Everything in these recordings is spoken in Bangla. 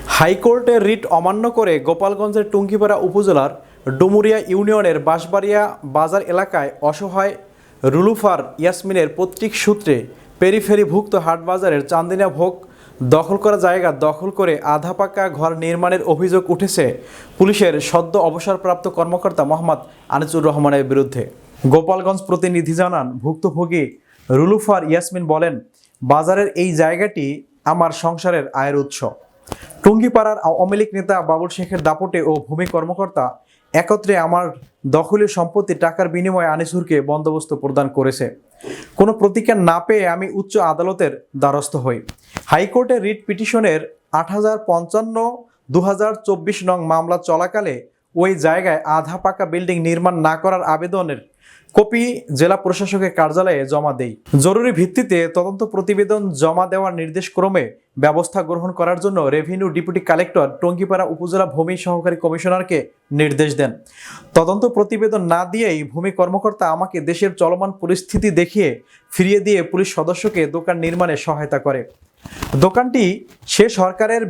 হাইকোর্টের রিট অমান্য করে গোপালগঞ্জের টুঙ্গিপাড়া উপজেলার ডুমুরিয়া ইউনিয়নের বাঁশবাড়িয়া বাজার এলাকায় অসহায় রুলুফার ইয়াসমিনের পৈতৃক সূত্রে পেরিফেরিভুক্ত হাটবাজারের চান্দিনা ভোগ দখল করা জায়গা দখল করে আধা পাকা ঘর নির্মাণের অভিযোগ উঠেছে পুলিশের সদ্য অবসরপ্রাপ্ত কর্মকর্তা মোহাম্মদ আনিসুর রহমানের বিরুদ্ধে। গোপালগঞ্জ প্রতিনিধি জানান, ভুক্তভোগী রুলুফার ইয়াসমিন বলেন, বাজারের এই জায়গাটি আমার সংসারের আয়ের উৎস। টুঙ্গিপাড়ার আওয়ামী লীগ নেতা বাবুল শেখের দাপটে ও ভূমি কর্মকর্তা একত্রে আমার দখলীয় সম্পত্তি টাকার বিনিময়ে আনিসুরকে বন্দোবস্ত প্রদান করেছে। কোনো প্রতিকার না পেয়ে আমি উচ্চ আদালতের দ্বারস্থ হই। হাইকোর্টের রিট পিটিশনের 8055/2024 নং মামলা চলাকালে ওই জায়গায় আধা পাকা বিল্ডিং নির্মাণ না করার আবেদনের কপি জেলা প্রশাসকের কার্যালয়ে জমা দেই। জরুরি ভিত্তিতে তদন্ত প্রতিবেদন জমা দেওয়ার নির্দেশ ক্রমে ব্যবস্থা গ্রহণ করার জন্য রেভিনিউ ডেপুটি কালেক্টর টুঙ্গিপাড়া উপজেলা ভূমি সহকারী কমিশনারকে নির্দেশ দেন। তদন্ত প্রতিবেদন না দিয়েই ভূমি কর্মকর্তা আমাকে দেশের চলমান পরিস্থিতি দেখিয়ে ফিরিয়ে দিয়ে পুলিশ সদস্যকে দোকান নির্মাণে সহায়তা করে। দোকানটি সে সরকারের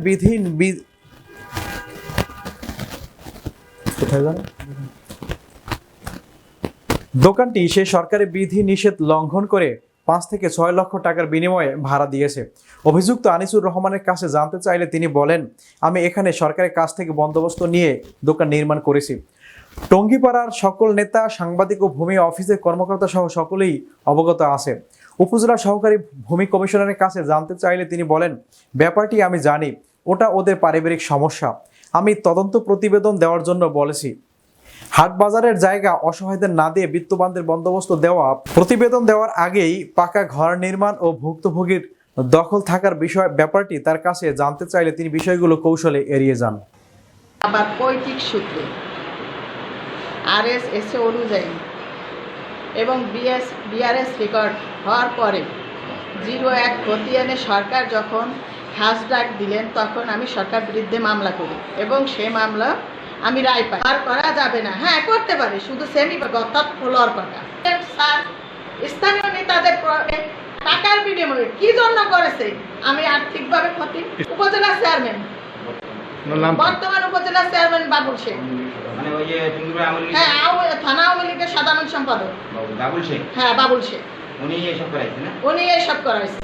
দোকানটি সে সরকারি বিধি নিষেধ লঙ্ঘন করে 5 থেকে 6 লক্ষ টাকার বিনিময়ে ভাড়া দিয়েছে। অভিযুক্ত আনিসুর রহমানের কাছে জানতে চাইলে তিনি বলেন, আমি এখানে সরকারের কাছ থেকে বন্দোবস্ত নিয়ে দোকান নির্মাণ করেছি। টঙ্গিপাড়ার সকল নেতা, সাংবাদিক ও ভূমি অফিসের কর্মকর্তা সহ সকলেই অবগত আছে। উপজেলা সহকারী ভূমি কমিশনারের কাছে জানতে চাইলে তিনি বলেন, ব্যাপারটি আমি জানি, ওটা ওদের পারিবারিক সমস্যা। আমি তদন্ত প্রতিবেদন দেওয়ার জন্য বলেছি। হাট বাজারের জায়গা অসহায়দের না দিয়ে বিত্তবানদের বন্দোবস্ত দেওয়া, প্রতিবেদন দেওয়ার আগেই পাকা ঘর নির্মাণ ও ভুক্তভোগীর দখল থাকার ব্যাপারটি তার কাছে জানতে চাইলে তিনি বিষয়গুলো কৌশলে এড়িয়ে যান। আবার পৈতৃক সূত্রে RSS অনুযায়ী এবং BRS রেকর্ড হওয়ার পরে 01 খতিয়ানে সরকার যখন খাস ডাক দিলেন, তখন আমি সরকার বিরুদ্ধে মামলা করি এবং সে মামলা আমি রায় পাই। আর করা যাবে না, হ্যাঁ করতে পারে, শুধু সেমি অর্থাৎ ফ্লোর পাকা। স্যার, স্থানীয় নেতাদের টাকার বিনিময়ে কি জন্য করেছে? আমি আর্থিকভাবে ক্ষতি। উপজেলা চেয়ারম্যান, বর্তমান উপজেলা চেয়ারম্যান বাবুল শেখ, হ্যাঁ থানা আওয়ামী লীগের সাধারণ সম্পাদক বাবুল শেখ, হ্যাঁ বাবুল শেখ, উনি এসব করাইছে।